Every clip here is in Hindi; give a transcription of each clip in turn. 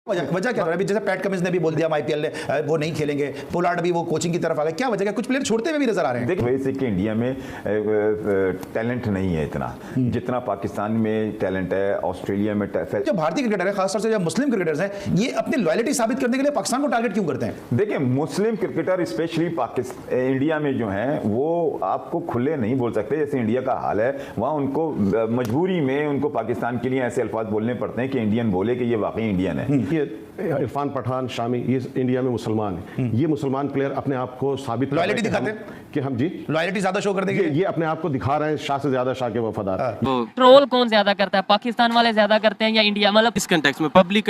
वजह क्या है? अभी जैसे पैट कमिंस ने भी बोल दिया हम आईपीएल वो नहीं खेलेंगे, पोलार्ड अभी वो कोचिंग की तरफ आ गए, क्या वजह है? कुछ प्लेयर छोड़ते हुए भी नजर आ रहे हैं। देखिए वैसे कि इंडिया में टैलेंट नहीं है इतना जितना पाकिस्तान में टैलेंट है, ऑस्ट्रेलिया में। जो भारतीय क्रिकेटर है, खासतौर से जो मुस्लिम क्रिकेटर्स हैं, ये अपनी लॉयल्टी साबित करने के लिए पाकिस्तान को टारगेट क्यों करते हैं? देखिए मुस्लिम क्रिकेटर स्पेशली पाकिस्तान इंडिया में जो हैं वो आपको खुले नहीं बोल सकते, जैसे इंडिया का हाल है वहाँ उनको मजबूरी में उनको पाकिस्तान के लिए ऐसे अल्फाज बोलने पड़ते हैं कि इंडियन बोले कि ये वाकई इंडियन है। इरफान पठान, शामी, ये इंडिया में मुसलमान है। ये मुसलमान प्लेयर अपने आप को साबित लॉयल्टी दिखाते हैं कि हम जी लॉयल्टी ज्यादा शो कर देंगे। ये अपने आप को दिखा रहे हैं शाह से ज्यादा शाह के वफादार। ट्रोल कौन ज्यादा करता है, पाकिस्तान वाले ज्यादा करते हैं या इंडिया? मतलब इस कंटेक्स्ट में पब्लिक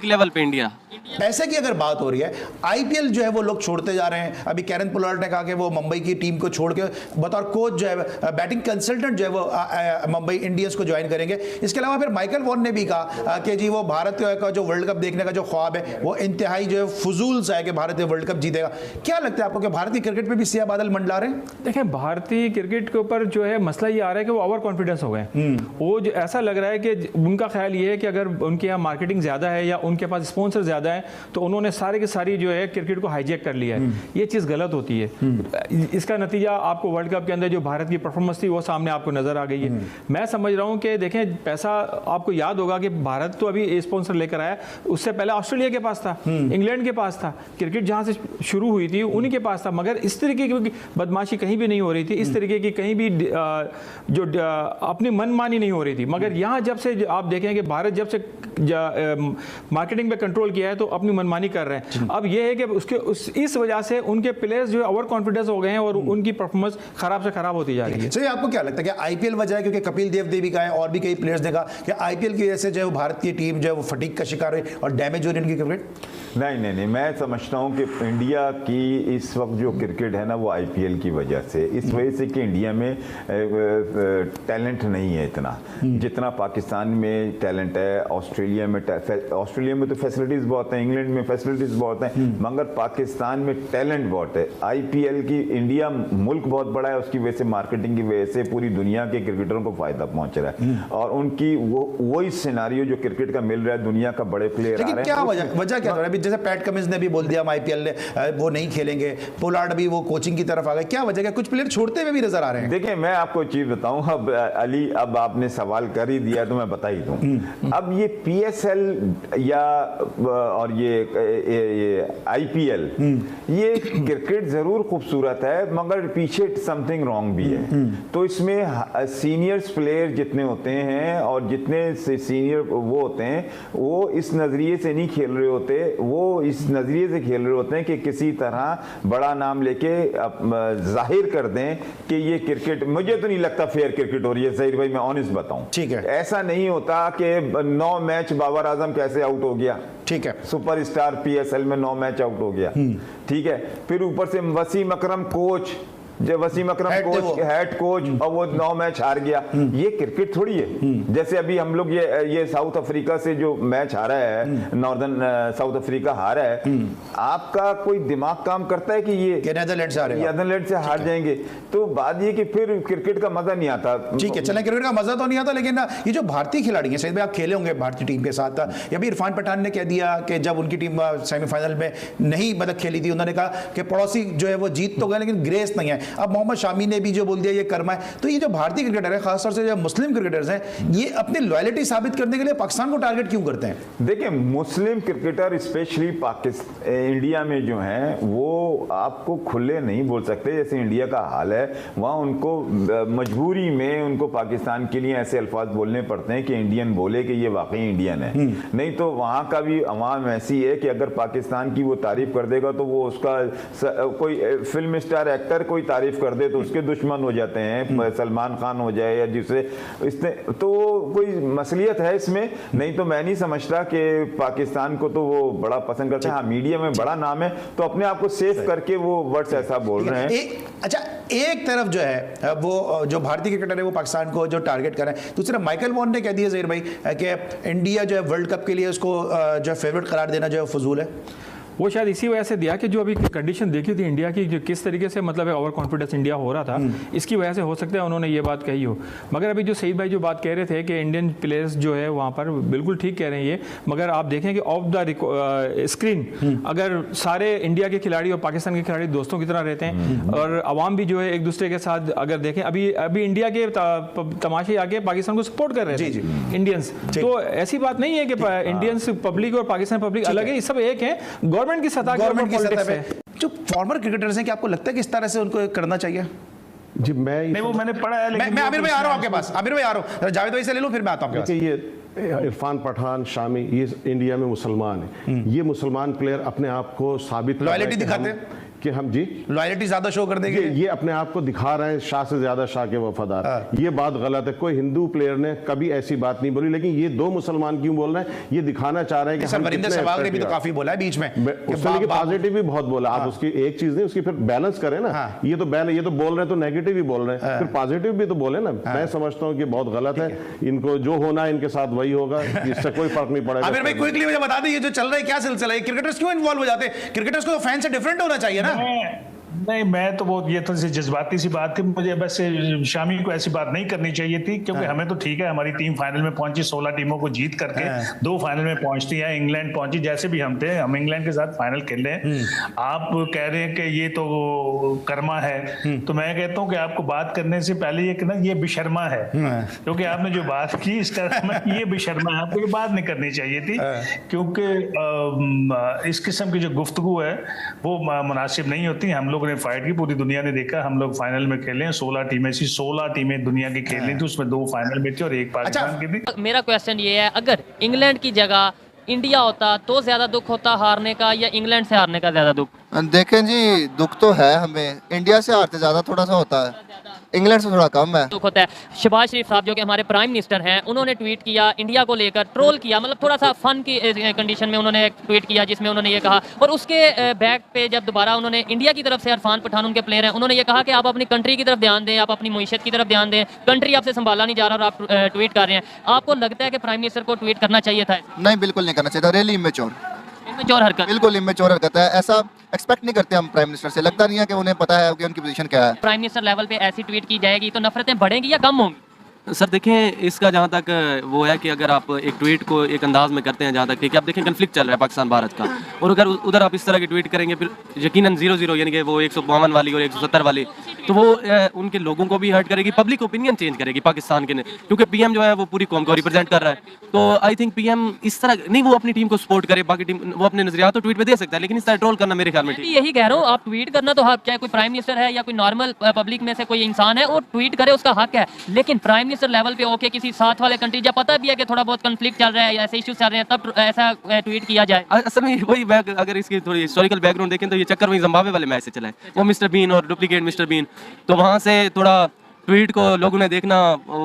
लेवल पे इंडिया। पैसे की अगर बात हो रही है, आईपीएल जो है वो लोग छोड़ते जा रहे हैं। अभी कैरन पोलार्ड ने कहा कि वो मुंबई की टीम को छोड़ के बतौर कोच जो है, बैटिंग कंसल्टेंट जो है वो मुंबई इंडियंस को ज्वाइन करेंगे। इसके अलावा फिर माइकल वॉन ने भी कहा कि जी वो भारत का जो वर्ल्ड कप देखने का जो ख्वाब है वो इंतहाई जो है फजूल सा है कि भारत वर्ल्ड कप जीतेगा। क्या लगता है आपको कि भारतीय क्रिकेट पे भी सियाह बादल मंडला रहे हैं? देखिए भारतीय क्रिकेट के ऊपर जो है मसला ये आ रहा है कि वो ओवर कॉन्फिडेंस हो गए। वो ऐसा लग रहा है कि उनका ख्याल ये है कि अगर उनके यहाँ मार्केटिंग ज्यादा है या उनके पास स्पॉन्सर ज्यादा है तो उन्होंने सारे के सारी जो है क्रिकेट को हाईजैक कर लिया है। ये चीज़ गलत होती है। इसका नतीजा आपको वर्ल्ड कप के अंदर जो भारत की परफॉर्मेंस थी वो सामने आपको नजर आ गई है। मैं समझ रहा हूँ कि देखें पैसा, आपको याद होगा कि भारत तो अभी स्पॉन्सर लेकर आया, उससे पहले ऑस्ट्रेलिया के पास था, इंग्लैंड के पास था, क्रिकेट जहाँ से शुरू हुई थी उन्हीं के पास था। मगर इस तरीके की बदमाशी कहीं भी नहीं हो रही थी, इस तरीके की कहीं भी जो अपनी मनमानी नहीं हो रही थी। मगर यहाँ जब से आप देखें कि भारत जब से मार्केटिंग पे कंट्रोल किया है तो अपनी मनमानी कर रहे हैं। अब ये है कि इस वजह से उनके प्लेयर्स जो है ओवर कॉन्फिडेंस हो गए हैं और उनकी परफॉर्मेंस खराब से खराब होती जा रही है। सही, आपको क्या लगता है कि आईपीएल वजह है? क्योंकि कपिल देव ने भी कहा है और भी कई प्लेयर्स ने कहा कि आईपीएल की वजह से जो है भारत की टीम जो है वो फटीग का शिकार हुई और डैमेज हो रही है उनकी क्रिकेट। नहीं, मैं समझता हूँ कि इंडिया की इस वक्त जो क्रिकेट है ना वो आईपीएल की वजह से, इस वजह से कि इंडिया में टैलेंट नहीं है इतना जितना पाकिस्तान में टैलेंट है, ऑस्ट्रेलिया में तो फैसिलिटीज बहुत हैं, इंग्लैंड में फैसिलिटीज बहुत हैं, मगर पाकिस्तान में टैलेंट बहुत है। आईपीएल की इंडिया मुल्क बहुत बड़ा है, उसकी वजह से मार्केटिंग की वजह से पूरी दुनिया के क्रिकेटरों को फायदा पहुंच रहा है और उनकी वही सिनेरियो जो क्रिकेट का मिल रहा है, दुनिया का बड़े प्लेयर आ रहे हैं। क्या वजह क्या है? जैसे पैट कमिंस ने भी बोल दिया हम आईपीएल वो नहीं खेलेंगे, पोलार्ड अभी वो कोचिंग की तरफ आ गए, क्या वजह है? कुछ प्लेयर छोड़ते हुए भी नजर आ रहे हैं। देखिए मैं आपको एक चीज बताऊं, अब अली अब आपने सवाल कर ही दिया तो मैं बता ही दूं। अब ये पीएसएल या और ये आईपीएल, ये क्रिकेट जरूर खूबसूरत है मगर पीछे समथिंग रॉन्ग भी है। तो इसमें सीनियर्स प्लेयर जितने होते हैं और जितने सीनियर वो होते हैं वो इस नजरिए से नहीं खेल रहे होते, वो इस नजरिए से खेल रहे होते हैं कि किसी तरह बड़ा नाम लेके जाहिर कर दें कि ये क्रिकेट। मुझे तो नहीं लगता फेयर क्रिकेट हो रही है ज़हीर भाई, मैं ऑनेस्ट बताऊं। ठीक है, ऐसा नहीं होता कि 9 मैच बाबर आजम कैसे आउट हो गया। ठीक है, सुपरस्टार पीएसएल में 9 मैच आउट हो गया। ठीक है, फिर ऊपर से वसीम अकरम कोच, जब वसीम अकरम कोच हेड कोच और वो 9 मैच हार गया, ये क्रिकेट थोड़ी है। जैसे अभी हम लोग ये साउथ अफ्रीका से जो मैच हारा है, नॉर्दर्न साउथ अफ्रीका हारा है, आपका कोई दिमाग काम करता है कि ये नेदरलैंड से हार जाएंगे? तो बात ये कि फिर क्रिकेट का मजा नहीं आता। ठीक है, चलें, क्रिकेट का मजा तो नहीं आता, लेकिन ये जो भारतीय खिलाड़ी हैं, शायद आप खेले होंगे भारतीय टीम के साथ, या भी इरफान पठान ने कह दिया कि जब उनकी टीम सेमीफाइनल में नहीं खेली थी, उन्होंने कहा कि पड़ोसी जो है वो जीत तो गए लेकिन ग्रेस नहीं है। अब मोहम्मद शामी ने भी जो बोल दिया ये कर्मा है। तो ये जो भारतीय क्रिकेटर है, खासतौर से जो मुस्लिम क्रिकेटर्स हैं, ये अपनी लॉयल्टी साबित करने के लिए पाकिस्तान को टारगेट क्यों करते हैं? देखिए मुस्लिम क्रिकेटर स्पेशली पाकिस्तान इंडिया में जो हैं वो आपको खुले नहीं बोल सकते, जैसे इंडिया का हाल है वहाँ उनको मजबूरी में उनको पाकिस्तान के लिए ऐसे अल्फाज बोलने पड़ते हैं कि इंडियन बोले कि ये वाकई इंडियन है। नहीं तो वहाँ का भी अवाम ऐसी है कि अगर पाकिस्तान की वो तारीफ कर देगा तो वो उसका कोई फिल्म स्टार एक्टर कोई तारीफ कर दे तो उसके दुश्मन हो जाते हैं, सलमान खान हो जाए या जिसे इसने, तो कोई मसलियत है इसमें। नहीं तो मैं नहीं समझता कि पाकिस्तान को तो वो बड़ा पसंद करते हैं। हाँ, मीडिया में बड़ा नाम है तो अपने आप को सेफ करके वो वर्ड्स ऐसा बोल रहे हैं। अच्छा, एक तरफ जो है वो जो भारतीय क्रिकेटर है वो पाकिस्तान को जो टारगेट कर रहे हैं, दूसरा माइकल वॉन ने कह दिया ज़हीर भाई कि इंडिया जो है वर्ल्ड कप के लिए उसको जो फेवरेट करार देना जो है फजूल है। वो शायद इसी वजह से दिया कि जो अभी कंडीशन देखी थी इंडिया की, जो किस तरीके से मतलब ओवर कॉन्फिडेंस इंडिया हो रहा था, इसकी वजह से हो सकता है उन्होंने ये बात कही हो। मगर अभी जो सईद भाई जो बात कह रहे थे कि इंडियन प्लेयर्स जो है वहाँ पर बिल्कुल ठीक कह रहे हैं ये, मगर आप देखें कि ऑफ द स्क्रीन अगर सारे इंडिया के खिलाड़ी और पाकिस्तान के खिलाड़ी दोस्तों की तरह रहते हैं और अवाम भी जो है एक दूसरे के साथ, अगर देखें अभी इंडिया के तमाशे आके पाकिस्तान को सपोर्ट कर रहे थे इंडियंस, तो ऐसी बात नहीं है कि इंडियंस पब्लिक और पाकिस्तान पब्लिक अलग है, सब एक है, गवर्नमेंट की सतह पे। जो फॉर्मर क्रिकेटर्स हैं, क्या आपको लगता है कि इस तरह से उनको करना चाहिए? जी मैं वो मैंने पढ़ा है, लेकिन मैं आमिर भाई आ रहा हूं आपके पास, आमिर भाई आ रहा हूं, जावेद भाई से ले लो फिर मैं आता हूं आपके पास। ये इरफान पठान, शामी, ये इंडिया में मुसलमान है, ये मुसलमान प्लेयर अपने आप को साबित लॉयल्टी दिखाते हैं कि हम जी लॉयल्टी ज्यादा शो कर देंगे, ये अपने आप को दिखा रहे हैं शाह से ज्यादा शाह के वफादार। ये बात गलत है, कोई हिंदू प्लेयर ने कभी ऐसी बात नहीं बोली, लेकिन ये दो मुसलमान क्यों बोल रहे हैं? ये दिखाना चाह रहे हैं कि सर वरिंदर सहवाग ने भी तो काफी बोला है बीच में, उसने लेकिन पॉजिटिव भी बहुत बोला। आप उसकी एक चीज नहीं, उसकी फिर बैलेंस करें ना। ये तो ये तो बोल रहे हैं तो नेगेटिव ही बोल रहे हैं, फिर पॉजिटिव भी तो बोले ना। मैं समझता हूँ कि बहुत गलत है, इनको जो होना है इनके साथ वही होगा, इससे कोई फर्क नहीं पड़ेगा। आमिर भाई क्विकली मुझे बता दें, ये जो चल रहा है क्या सिलसिला है? क्रिकेटर्स क्यों इन्वॉल्व हो जाते हैं? क्रिकेटर्स को तो फैन से डिफरेंट होना चाहिए ना। नहीं, मैं तो वो ये थोड़ी सी जज्बाती सी बात थी, मुझे बस शामी को ऐसी बात नहीं करनी चाहिए थी, क्योंकि हमें तो ठीक है, हमारी टीम फाइनल में पहुंची, 16 टीमों को जीत करके 2 फाइनल में पहुंचती है, इंग्लैंड पहुंची, जैसे भी हम थे, हम इंग्लैंड के साथ फाइनल खेले हैं। आप कह रहे हैं कि ये तो कर्मा है, तो मैं कहता हूँ कि आपको बात करने से पहले ये कहना ये बेशर्मा है, क्योंकि आपने जो बात की इस तरह में ये बेशर्मा है, आपको ये बात नहीं करनी चाहिए थी, क्योंकि इस किस्म की जो गुफ्तगू है वो मुनासिब नहीं होती। हम लोग ने फाइट की, पूरी दुनिया ने देखा, हम लोग फाइनल में खेले, 16 टीमें सी, 16 टीमें दुनिया की खेल रही थी, उसमें 2 फाइनल में थी और 1 पाकिस्तान की थी। मेरा क्वेश्चन ये है, अगर इंग्लैंड की जगह इंडिया होता तो ज्यादा दुख होता हारने का या इंग्लैंड से हारने का ज्यादा दुख? देखें जी, दुख तो है हमें, इंडिया से हारते ज्यादा थोड़ा सा होता है, इंग्लैंड से थोड़ा कम है। दुख होता है। शहबाज शरीफ साहब जो कि हमारे प्राइम मिनिस्टर हैं, उन्होंने ट्वीट किया इंडिया को लेकर, ट्रोल किया, मतलब थोड़ा सा फन की कंडीशन में उन्होंने एक ट्वीट किया जिसमें उन्होंने ये कहा, और उसके बैक पे जब दोबारा उन्होंने इंडिया की तरफ से इरफान पठान उनके प्लेयर हैं, उन्होंने ये कहा कि आप अपनी कंट्री की तरफ ध्यान दें, आप अपनी मईशत की तरफ ध्यान दें, कंट्री आपसे संभाला नहीं जा रहा और आप ट्वीट कर रहे हैं। आपको लगता है कि प्राइम मिनिस्टर को ट्वीट करना चाहिए था? नहीं, बिल्कुल नहीं करना चाहिए था, रियली इमेच्योर हरकत, बिल्कुल इमेच्योर हरकत है। ऐसा एक्सपेक्ट नहीं करते हम प्राइम मिनिस्टर से, लगता नहीं है कि उन्हें पता है कि उनकी पोजीशन क्या है। प्राइम मिनिस्टर लेवल पे ऐसी ट्वीट की जाएगी तो नफरतें बढ़ेंगी या कम होंगी? सर देखें, इसका जहाँ तक वो है कि अगर आप एक ट्वीट को एक अंदाज में करते हैं, जहाँ तक कि आप देखें कन्फ्लिक्ट चल रहा है पाकिस्तान भारत का, और अगर उधर आप इस तरह की ट्वीट करेंगे फिर यकीनन 0-0 यानी कि वो 152 वाली और 170 वाली, तो वो उनके लोगों को भी हर्ट करेगी, पब्लिक ओपिनियन चेंज करेगी पाकिस्तान के, क्योंकि पीएम जो है वो पूरी कौम को रिप्रेजेंट कर रहा है। तो आई थिंक पीएम इस तरह नहीं, वो अपनी टीम को सपोर्ट करे, बाकी टीम वो अपने नजरियात तो ट्वीट पे दे सकता है, लेकिन इस तरह ट्रोल करना मेरे ख्याल में यही कह रहा हूँ, आप ट्वीट करना तो हक, चाहे कोई प्राइम मिनिस्टर है या कोई नॉर्मल पब्लिक में से कोई इंसान है, वो ट्वीट करे, उसका हक है, लेकिन प्राइम मिनिस्टर लेवल पे ओके किसी साथ वाले कंट्री जब पता भी है कि थोड़ा बहुत कन्फ्लिक्ट चल रहा है, ऐसे इश्यूज चल रहे हैं, तब ऐसा ट्वीट किया जाए। असल में वही अगर इसकी थोड़ी हिस्टोरिकल बैकग्राउंड देखें तो ये चक्कर वही जिम्बाब्वे वाले मैच से चला है, वो मिस्टर बीन और डुप्लीकेट मिस्टर बीन, तो वहाँ से थोड़ा ट्वीट को लोगों ने देखना,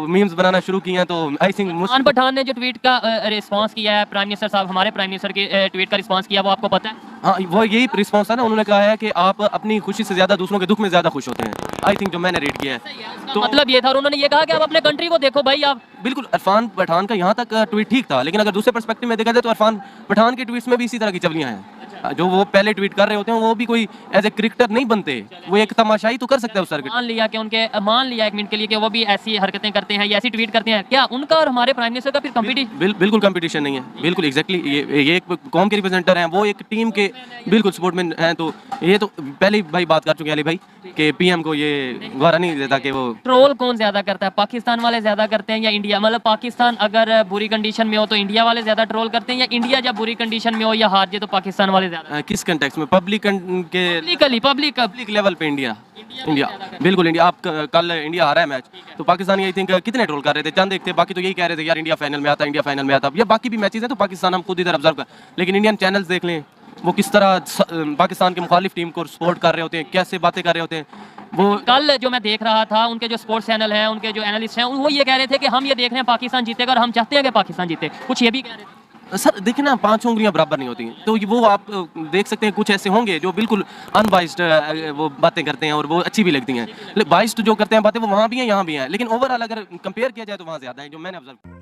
मीम्स बनाना शुरू किए हैं। तो आई थिंक इरफान पठान ने जो ट्वीट का रिस्पांस किया है, प्राइम मिनिस्टर साहब, हमारे प्राइम मिनिस्टर के ट्वीट का रिस्पांस किया, वो आपको पता है? हाँ, वो यही रिस्पांस था ना, उन्होंने कहा है कि आप अपनी खुशी से ज्यादा दूसरों के दुख में ज्यादा खुश होते हैं। आई थिंक जो मैंने रीड किया है तो मतलब ये था, और उन्होंने ये कहा कि आप अपने कंट्री को देखो भाई। आप बिल्कुल, इरफान पठान का यहाँ तक ट्वीट ठीक था, लेकिन अगर दूसरे पर्सपेक्टिव में देखा जाए तो इरफान पठान के ट्वीट्स में भी इसी तरह की चवलियाँ हैं। जो वो पहले ट्वीट कर रहे होते हैं वो भी कोई एज ए क्रिकेटर नहीं बनते, वो एक तमाशाई तो कर सकते हैं उस सर्किट। मान लिया एक मिनट के लिए कि वो भी ऐसी हरकतें करते हैं या ऐसी ट्वीट करते हैं, क्या उनका और हमारे प्राइम मिनिस्टर का फिर कंपटीशन? बिल्कुल कंपटीशन नहीं है, बिल्कुल एग्जैक्टली। ये एक कौम के रिप्रेजेंटर हैं, वो एक टीम के बिल्कुल सपोर्ट में हैं, तो ये तो पहले भाई बात कर चुके हैं अली भाई कि पीएम को ये गवारा नहीं देता कि वो ट्रोल कौन ज्यादा करता है, पाकिस्तान वाले ज्यादा करते हैं या इंडिया? मतलब पाकिस्तान अगर बुरी कंडीशन में हो तो इंडिया वाले ज्यादा ट्रोल करते हैं, या इंडिया जब बुरी कंडीशन में हो या हार जाए तो पाकिस्तान वाले ज्यादा? किस कंटेक्स्ट में? पब्लिक के पब्लिक लेवल पे इंडिया बिल्कुल इंडिया। आप कल इंडिया हारा है मैच, तो पाकिस्तानी आई थिंक कितने ट्रोल कर रहे थे? चंद एक थे, बाकी तो यही कह रहे थे यार इंडिया फाइनल में आता, इंडिया फाइनल में आता। या बाकी भी मैचेस हैं तो पाकिस्तान हम खुद इधर ऑब्जर्व कर, लेकिन इंडियन चैनल्स देख लें वो किस तरह पाकिस्तान के मुखालिफ टीम को सपोर्ट कर रहे होते हैं, कैसे बातें कर रहे होते हैं। वो कल जो मैं देख रहा था, उनके जो स्पोर्ट्स चैनल हैं, उनके जो एनालिस्ट हैं, वो ये कह रहे थे कि हम ये देख रहे हैं पाकिस्तान जीतेगा और हम चाहते हैं कि पाकिस्तान जीते, कुछ ये भी कह रहे थे। सर देखिए ना, 5 उंगलियां बराबर नहीं होती, तो वो आप देख सकते हैं कुछ ऐसे होंगे जो बिल्कुल अनबाइस्ड वो बातें करते हैं और वो अच्छी भी लगती हैं। बाइस्ड जो करते हैं बातें वो वहाँ भी हैं यहाँ भी हैं, लेकिन ओवरऑल अगर कंपेयर किया जाए तो वहाँ ज़्यादा है जो मैंने ऑब्जर्व किया।